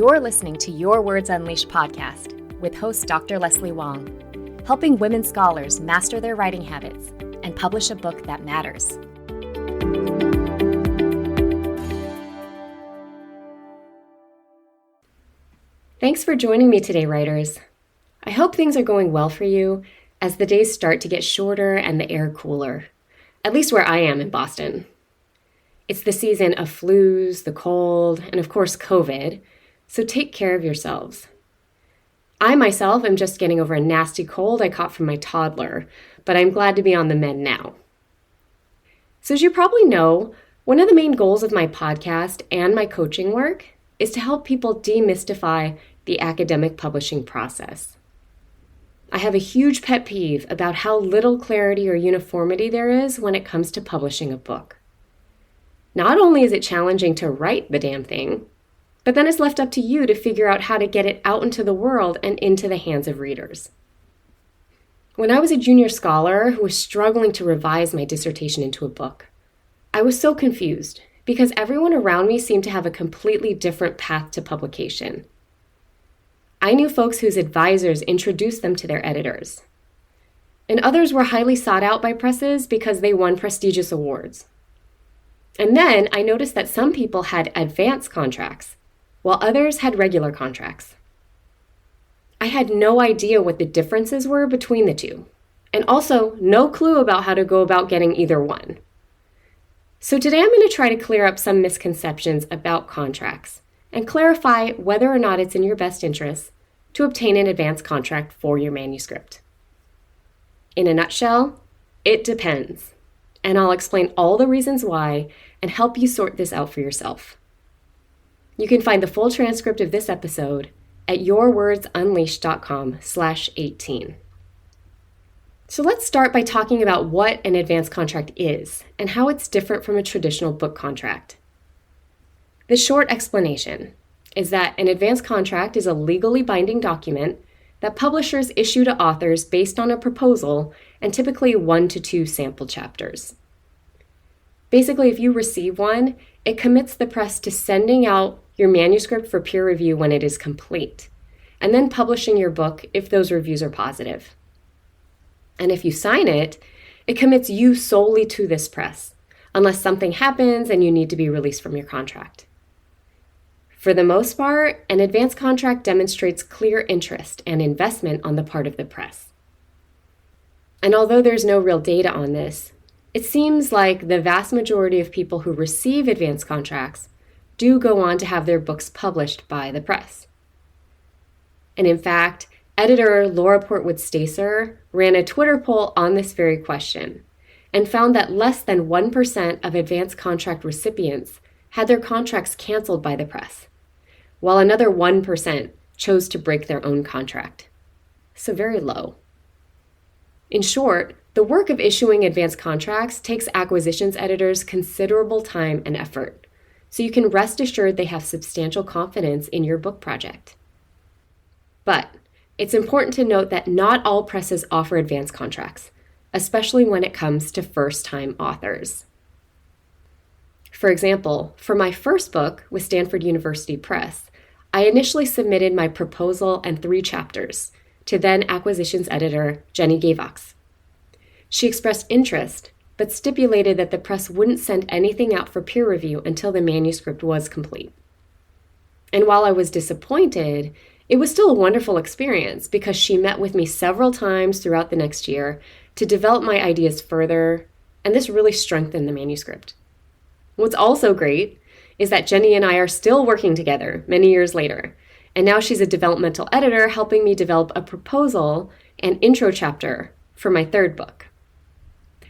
You're listening to Your Words Unleashed podcast with host Dr. Leslie Wong, helping women scholars master their writing habits and publish a book that matters. Thanks for joining me today, writers. I hope things are going well for you as the days start to get shorter and the air cooler, at least where I am in Boston. It's the season of flus, the cold, and of course COVID, so take care of yourselves. I myself am just getting over a nasty cold I caught from my toddler, but I'm glad to be on the mend now. So as you probably know, one of the main goals of my podcast and my coaching work is to help people demystify the academic publishing process. I have a huge pet peeve about how little clarity or uniformity there is when it comes to publishing a book. Not only is it challenging to write the damn thing, but then it's left up to you to figure out how to get it out into the world and into the hands of readers. When I was a junior scholar who was struggling to revise my dissertation into a book, I was so confused because everyone around me seemed to have a completely different path to publication. I knew folks whose advisors introduced them to their editors, and others were highly sought out by presses because they won prestigious awards. And then I noticed that some people had advance contracts, while others had regular contracts. I had no idea what the differences were between the two, and also no clue about how to go about getting either one. So today I'm going to try to clear up some misconceptions about contracts and clarify whether or not it's in your best interest to obtain an advance contract for your manuscript. In a nutshell, it depends, and I'll explain all the reasons why and help you sort this out for yourself. You can find the full transcript of this episode at yourwordsunleashed.com/18. So let's start by talking about what an advance contract is and how it's different from a traditional book contract. The short explanation is that an advance contract is a legally binding document that publishers issue to authors based on a proposal and typically 1 to 2 sample chapters. Basically, if you receive one, it commits the press to sending out your manuscript for peer review when it is complete, and then publishing your book if those reviews are positive. And if you sign it, it commits you solely to this press, unless something happens and you need to be released from your contract. For the most part, an advance contract demonstrates clear interest and investment on the part of the press. And although there's no real data on this, it seems like the vast majority of people who receive advance contracts do go on to have their books published by the press. And in fact, editor Laura Portwood Stacer ran a Twitter poll on this very question and found that less than 1% of advance contract recipients had their contracts canceled by the press, while another 1% chose to break their own contract. So very low. In short, the work of issuing advance contracts takes acquisitions editors considerable time and effort, so you can rest assured they have substantial confidence in your book project. But it's important to note that not all presses offer advance contracts, especially when it comes to first-time authors. For example, for my first book with Stanford University Press, I initially submitted my proposal and 3 chapters to then acquisitions editor Jenny Gavox. She expressed interest, but stipulated that the press wouldn't send anything out for peer review until the manuscript was complete. And while I was disappointed, it was still a wonderful experience because she met with me several times throughout the next year to develop my ideas further, and this really strengthened the manuscript. What's also great is that Jenny and I are still working together many years later, and now she's a developmental editor helping me develop a proposal and intro chapter for my 3rd book.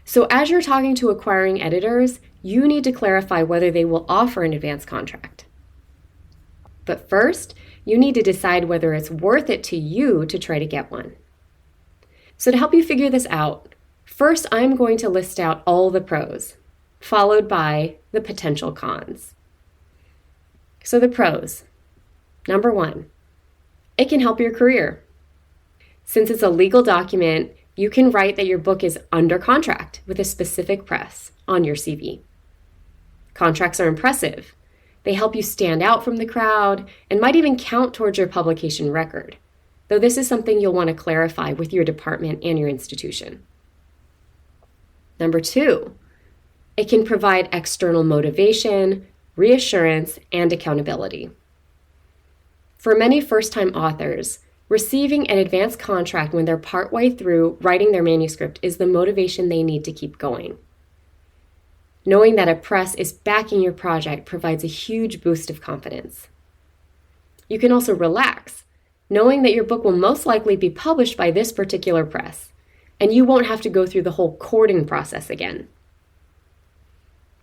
So as you're talking to acquiring editors, you need to clarify whether they will offer an advance contract. But first, you need to decide whether it's worth it to you to try to get one. So to help you figure this out, first I'm going to list out all the pros, followed by the potential cons. So the pros. Number 1, it can help your career. Since it's a legal document, you can write that your book is under contract with a specific press on your CV. Contracts are impressive They help you stand out from the crowd and might even count towards your publication record, though this is something you'll want to clarify with your department and your institution. Number 2, it can provide external motivation, reassurance, and accountability. For many first-time authors, receiving an advance contract when they're partway through writing their manuscript is the motivation they need to keep going. Knowing that a press is backing your project provides a huge boost of confidence. You can also relax, knowing that your book will most likely be published by this particular press, and you won't have to go through the whole courting process again.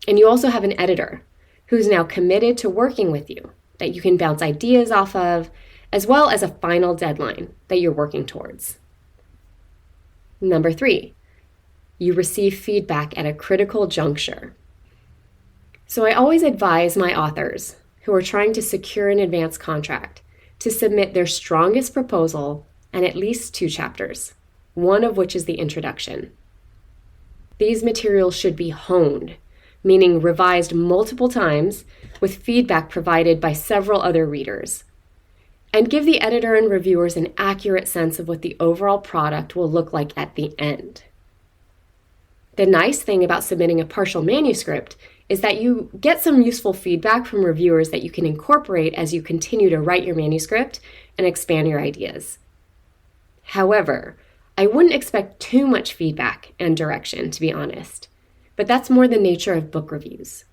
And you also have an editor who's now committed to working with you, that you can bounce ideas off of, as well as a final deadline that you're working towards. Number 3, you receive feedback at a critical juncture. So I always advise my authors who are trying to secure an advance contract to submit their strongest proposal and at least 2 chapters, one of which is the introduction. These materials should be honed, meaning revised multiple times with feedback provided by several other readers, and give the editor and reviewers an accurate sense of what the overall product will look like at the end. The nice thing about submitting a partial manuscript is that you get some useful feedback from reviewers that you can incorporate as you continue to write your manuscript and expand your ideas. However, I wouldn't expect too much feedback and direction, to be honest, but that's more the nature of book reviews.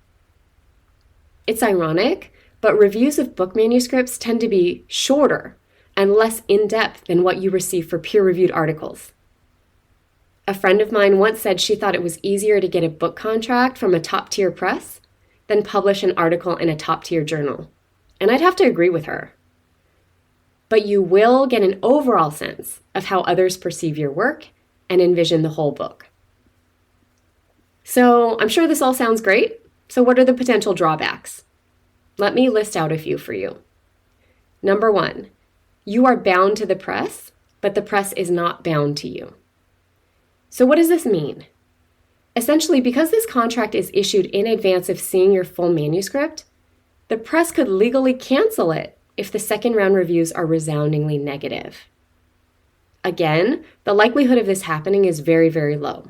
It's ironic, but reviews of book manuscripts tend to be shorter and less in-depth than what you receive for peer-reviewed articles. A friend of mine once said she thought it was easier to get a book contract from a top-tier press than publish an article in a top-tier journal. And I'd have to agree with her. But you will get an overall sense of how others perceive your work and envision the whole book. So I'm sure this all sounds great. So what are the potential drawbacks? Let me list out a few for you. Number 1, you are bound to the press, but the press is not bound to you. So what does this mean? Essentially, because this contract is issued in advance of seeing your full manuscript, the press could legally cancel it if the second round reviews are resoundingly negative. Again, the likelihood of this happening is very, very low,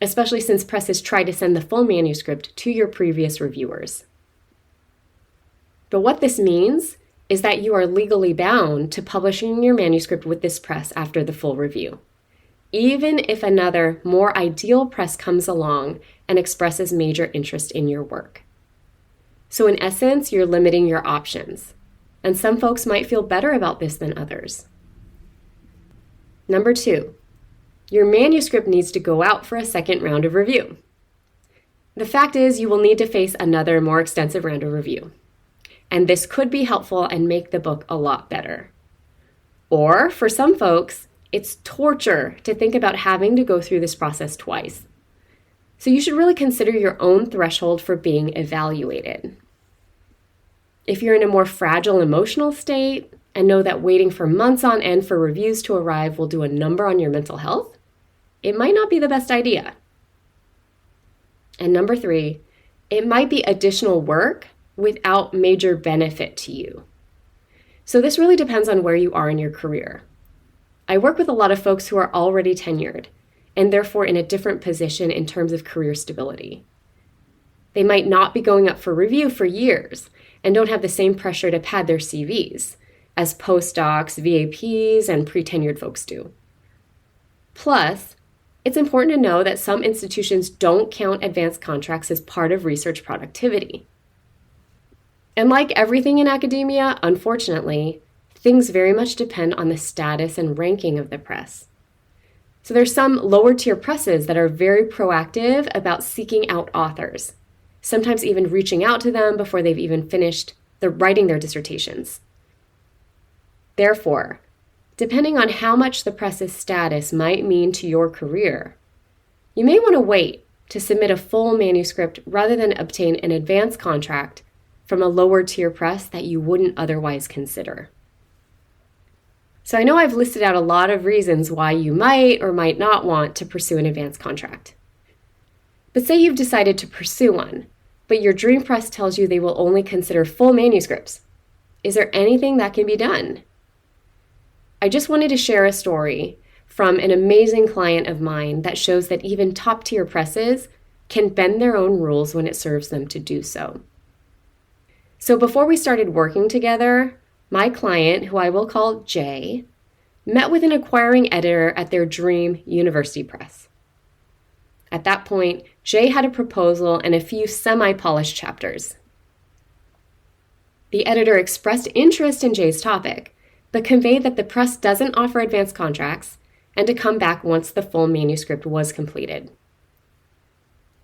especially since presses try to send the full manuscript to your previous reviewers. But what this means is that you are legally bound to publishing your manuscript with this press after the full review, even if another, more ideal press comes along and expresses major interest in your work. So in essence, you're limiting your options, and some folks might feel better about this than others. Number 2, your manuscript needs to go out for a second round of review. The fact is, you will need to face another, more extensive round of review, and this could be helpful and make the book a lot better. Or, for some folks, it's torture to think about having to go through this process twice. So you should really consider your own threshold for being evaluated. If you're in a more fragile emotional state and know that waiting for months on end for reviews to arrive will do a number on your mental health, it might not be the best idea. And number 3, it might be additional work without major benefit to you. So this really depends on where you are in your career. I work with a lot of folks who are already tenured and therefore in a different position in terms of career stability. They might not be going up for review for years and don't have the same pressure to pad their CVs as postdocs, VAPs, and pre-tenured folks do. Plus, it's important to know that some institutions don't count advanced contracts as part of research productivity. And like everything in academia, unfortunately, things very much depend on the status and ranking of the press. So there's some lower tier presses that are very proactive about seeking out authors, sometimes even reaching out to them before they've even finished writing their dissertations. Therefore, depending on how much the press's status might mean to your career, you may want to wait to submit a full manuscript rather than obtain an advance contract from a lower tier press that you wouldn't otherwise consider. So I know I've listed out a lot of reasons why you might or might not want to pursue an advance contract. But say you've decided to pursue one, but your dream press tells you they will only consider full manuscripts. Is there anything that can be done? I just wanted to share a story from an amazing client of mine that shows that even top-tier presses can bend their own rules when it serves them to do so. So before we started working together, my client, who I will call Jay, met with an acquiring editor at their dream university press. At that point, Jay had a proposal and a few semi-polished chapters. The editor expressed interest in Jay's topic, but conveyed that the press doesn't offer advance contracts and to come back once the full manuscript was completed.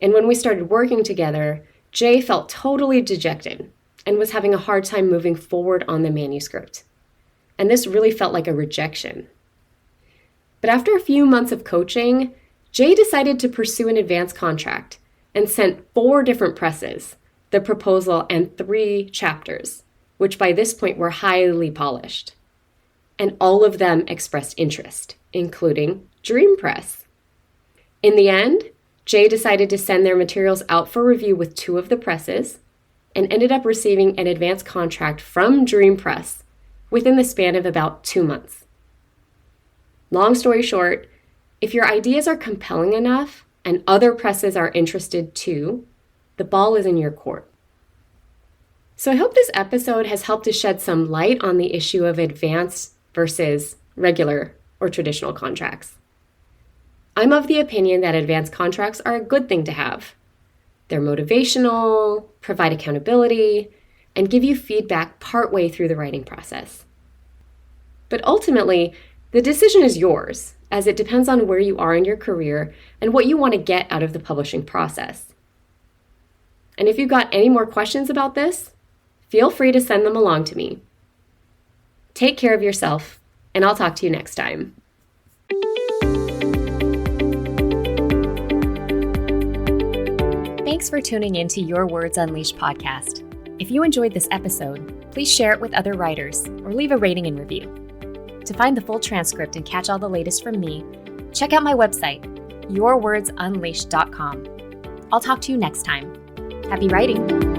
And when we started working together, Jay felt totally dejected and was having a hard time moving forward on the manuscript. And this really felt like a rejection. But after a few months of coaching, Jay decided to pursue an advance contract and sent 4 different presses, the proposal and 3 chapters, which by this point were highly polished. And all of them expressed interest, including Dream Press. In the end, Jay decided to send their materials out for review with 2 of the presses and ended up receiving an advance contract from Dream Press within the span of about 2 months. Long story short, if your ideas are compelling enough and other presses are interested too, the ball is in your court. So I hope this episode has helped to shed some light on the issue of advanced versus regular or traditional contracts. I'm of the opinion that advance contracts are a good thing to have. They're motivational, provide accountability, and give you feedback partway through the writing process. But ultimately, the decision is yours, as it depends on where you are in your career and what you want to get out of the publishing process. And if you've got any more questions about this, feel free to send them along to me. Take care of yourself, and I'll talk to you next time. Thanks for tuning in to Your Words Unleashed podcast. If you enjoyed this episode, please share it with other writers or leave a rating and review. To find the full transcript and catch all the latest from me, check out my website, yourwordsunleashed.com. I'll talk to you next time. Happy writing!